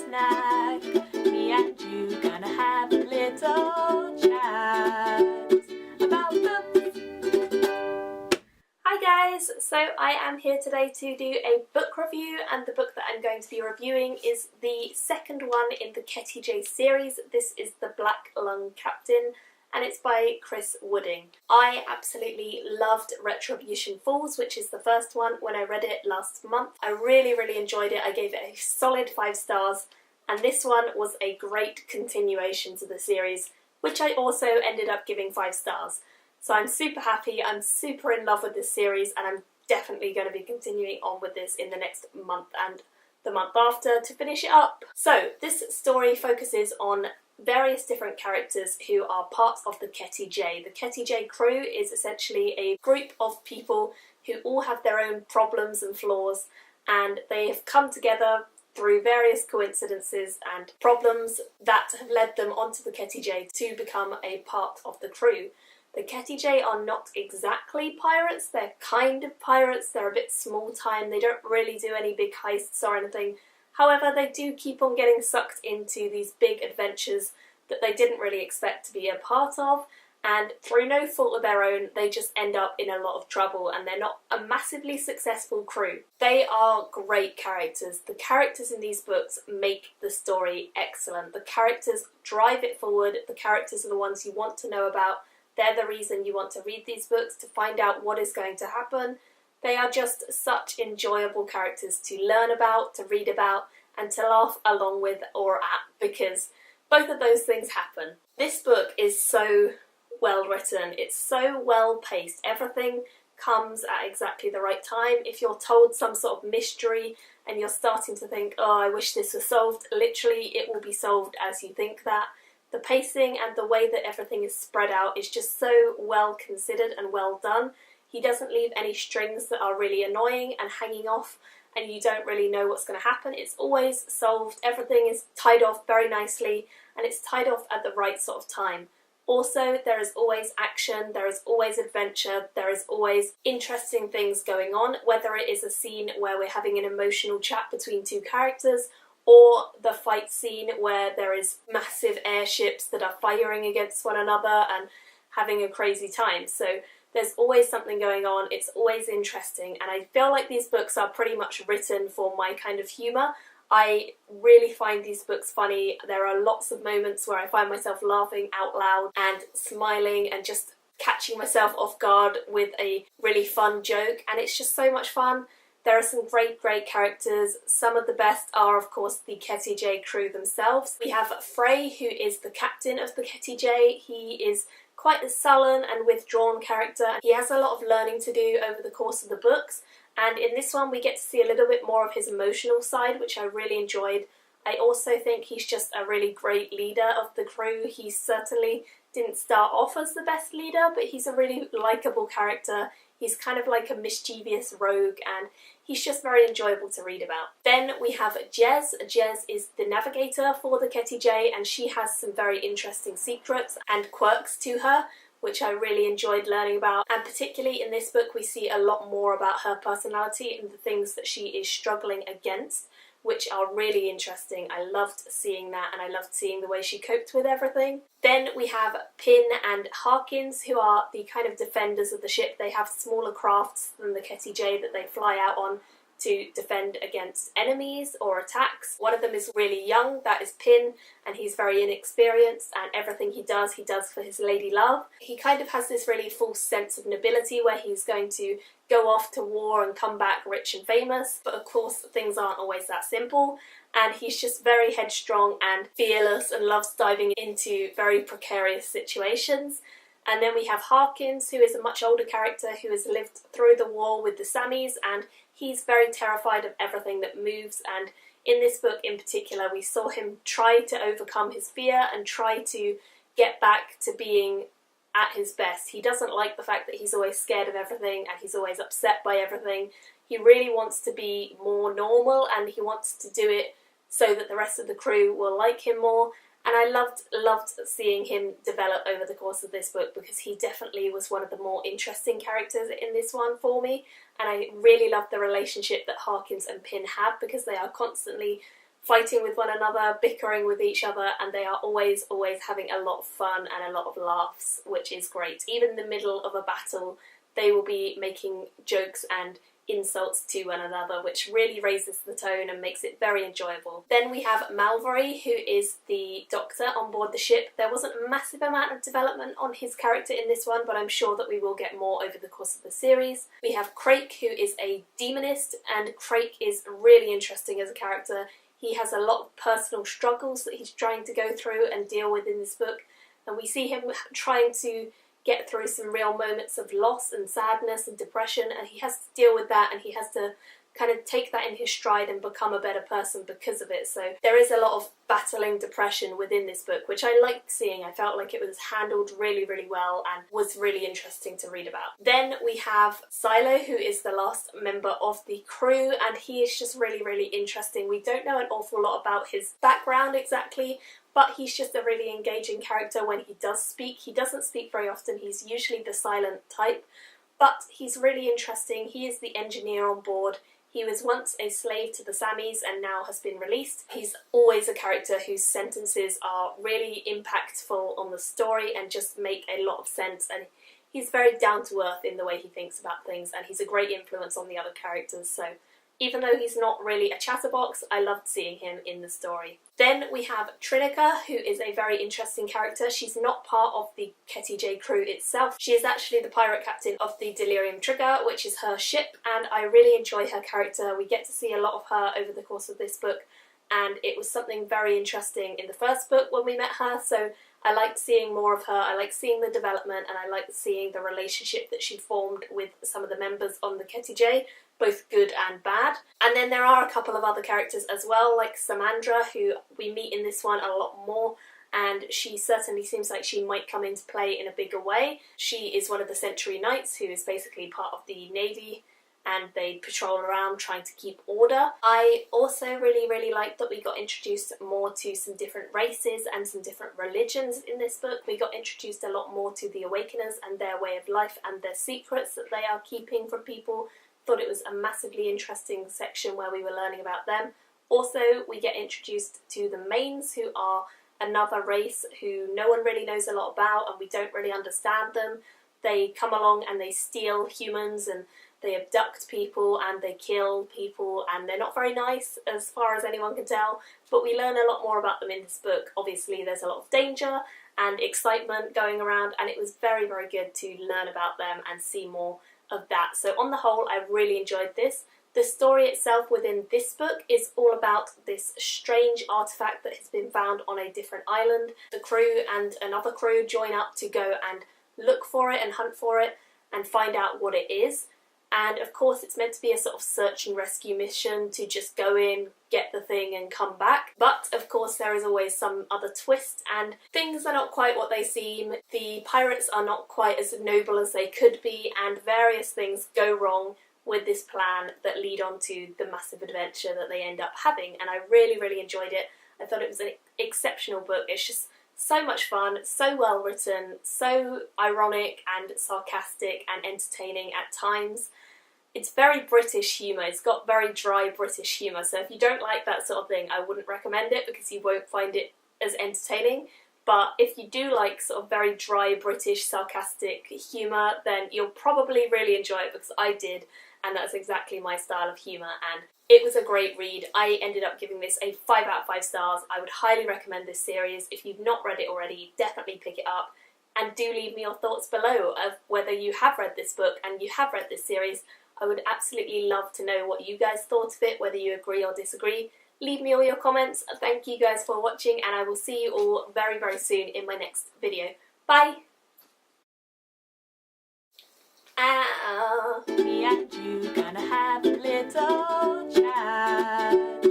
snack. Me and you gonna have a little chat about books. Hi guys, so I am here today to do a book review, and the book that I'm going to be reviewing is the second one in the Ketty Jay series. This is The Black Lung Captain, and it's by Chris Wooding. I absolutely loved Retribution Falls, which is the first one, when I read it last month. I really enjoyed it. I gave it a solid 5 stars, and this one was a great continuation to the series, which I also ended up giving 5 stars. So I'm super happy, I'm super in love with this series, and I'm definitely going to be continuing on with this in the next month and the month after to finish it up. So this story focuses on various different characters who are parts of the Ketty Jay. The Ketty Jay crew is essentially a group of people who all have their own problems and flaws, and they have come together through various coincidences and problems that have led them onto the Ketty Jay to become a part of the crew. The Ketty Jay are not exactly pirates, they're kind of pirates, they're a bit small time, they don't really do any big heists or anything. However, they do keep on getting sucked into these big adventures that they didn't really expect to be a part of, and through no fault of their own, they just end up in a lot of trouble, and they're not a massively successful crew. They are great characters. The characters in these books make the story excellent. The characters drive it forward, the characters are the ones you want to know about. They're the reason you want to read these books, to find out what is going to happen. They are just such enjoyable characters to learn about, to read about, and to laugh along with or at, because both of those things happen. This book is so well written, it's so well paced, everything comes at exactly the right time. If you're told some sort of mystery and you're starting to think, oh, I wish this was solved, literally it will be solved as you think that. The pacing and the way that everything is spread out is just so well considered and well done. He doesn't leave any strings that are really annoying and hanging off and you don't really know what's going to happen. It's always solved, everything is tied off very nicely, and it's tied off at the right sort of time. Also, there is always action, there is always adventure, there is always interesting things going on, whether it is a scene where we're having an emotional chat between two characters, or the fight scene where there is massive airships that are firing against one another and having a crazy time. So there's always something going on, it's always interesting, and I feel like these books are pretty much written for my kind of humour. I really find these books funny. There are lots of moments where I find myself laughing out loud and smiling and just catching myself off guard with a really fun joke, and it's just so much fun. There are some great characters. Some of the best are, of course, the Ketty Jay crew themselves. We have Frey, who is the captain of the Ketty Jay. He is quite a sullen and withdrawn character. He has a lot of learning to do over the course of the books, and in this one we get to see a little bit more of his emotional side, which I really enjoyed. I also think he's just a really great leader of the crew. He certainly didn't start off as the best leader, but he's a really likeable character. He's kind of like a mischievous rogue, and he's just very enjoyable to read about. Then we have Jez. Jez is the navigator for the Ketty Jay, and she has some very interesting secrets and quirks to her, which I really enjoyed learning about. And particularly in this book we see a lot more about her personality and the things that she is struggling against, which are really interesting. I loved seeing that, and I loved seeing the way she coped with everything. Then we have Pin and Harkins, who are the kind of defenders of the ship. They have smaller crafts than the Ketty Jay that they fly out on to defend against enemies or attacks. One of them is really young, that is Pin, and he's very inexperienced, and everything he does for his lady love. He kind of has this really false sense of nobility where he's going to go off to war and come back rich and famous, but of course things aren't always that simple, and he's just very headstrong and fearless and loves diving into very precarious situations. And then we have Harkins, who is a much older character who has lived through the war with the Samis, and he's very terrified of everything that moves, and in this book in particular we saw him try to overcome his fear and try to get back to being at his best. He doesn't like the fact that he's always scared of everything and he's always upset by everything. He really wants to be more normal, and he wants to do it so that the rest of the crew will like him more. And I loved seeing him develop over the course of this book, because he definitely was one of the more interesting characters in this one for me. And I really love the relationship that Harkins and Pin have, because they are constantly fighting with one another, bickering with each other, and they are always having a lot of fun and a lot of laughs, which is great. Even in the middle of a battle, they will be making jokes and insults to one another, which really raises the tone and makes it very enjoyable. Then we have Mallory, who is the doctor on board the ship. There wasn't a massive amount of development on his character in this one, but I'm sure that we will get more over the course of the series. We have Crake, who is a demonist, and Crake is really interesting as a character. He has a lot of personal struggles that he's trying to go through and deal with in this book, and we see him trying to get through some real moments of loss and sadness and depression, and he has to deal with that, and he has to kind of take that in his stride and become a better person because of it. So there is a lot of battling depression within this book, which I liked seeing. I felt like it was handled really well and was really interesting to read about. Then we have Silo, who is the last member of the crew, and he is just really interesting. We don't know an awful lot about his background exactly, but he's just a really engaging character when he does speak. He doesn't speak very often, he's usually the silent type, but he's really interesting. He is the engineer on board. He was once a slave to the Samis and now has been released. He's always a character whose sentences are really impactful on the story and just make a lot of sense, and he's very down to earth in the way he thinks about things, and he's a great influence on the other characters. So even though he's not really a chatterbox, I loved seeing him in the story. Then we have Trinica, who is a very interesting character. She's not part of the Ketty Jay crew itself. She is actually the pirate captain of the Delirium Trigger, which is her ship, and I really enjoy her character. We get to see a lot of her over the course of this book, and it was something very interesting in the first book when we met her, so I liked seeing more of her. I liked seeing the development, and I liked seeing the relationship that she formed with some of the members on the Ketty Jay, both good and bad. And then there are a couple of other characters as well, like Samandra, who we meet in this one a lot more, and she certainly seems like she might come into play in a bigger way. She is one of the Century Knights, who is basically part of the Navy, and they patrol around trying to keep order. I also really liked that we got introduced more to some different races and some different religions in this book. We got introduced a lot more to the Awakeners and their way of life and their secrets that they are keeping from people. Thought it was a massively interesting section where we were learning about them. Also, we get introduced to the Mains, who are another race who no one really knows a lot about, and we don't really understand them. They come along and they steal humans, and they abduct people, and they kill people, and they're not very nice as far as anyone can tell, but we learn a lot more about them in this book. Obviously there's a lot of danger and excitement going around, and it was very good to learn about them and see more of that. So on the whole, I really enjoyed this. The story itself within this book is all about this strange artifact that has been found on a different island. The crew and another crew join up to go and look for it and hunt for it and find out what it is. And of course it's meant to be a sort of search and rescue mission to just go in, get the thing and come back. But of course there is always some other twist, and things are not quite what they seem. The pirates are not quite as noble as they could be, and various things go wrong with this plan that lead on to the massive adventure that they end up having. And I really enjoyed it. I thought it was an exceptional book. It's just so much fun, so well written, so ironic and sarcastic and entertaining at times. It's very British humour. It's got very dry British humour, so if you don't like that sort of thing, I wouldn't recommend it because you won't find it as entertaining. But if you do like sort of very dry British sarcastic humour, then you'll probably really enjoy it, because I did, and that's exactly my style of humour, and it was a great read. I ended up giving this a 5 out of 5 stars. I would highly recommend this series. If you've not read it already, definitely pick it up, and do leave me your thoughts below of whether you have read this book and you have read this series. I would absolutely love to know what you guys thought of it, whether you agree or disagree. Leave me all your comments. Thank you guys for watching, and I will see you all very soon in my next video. Bye! Me and you gonna have a little chat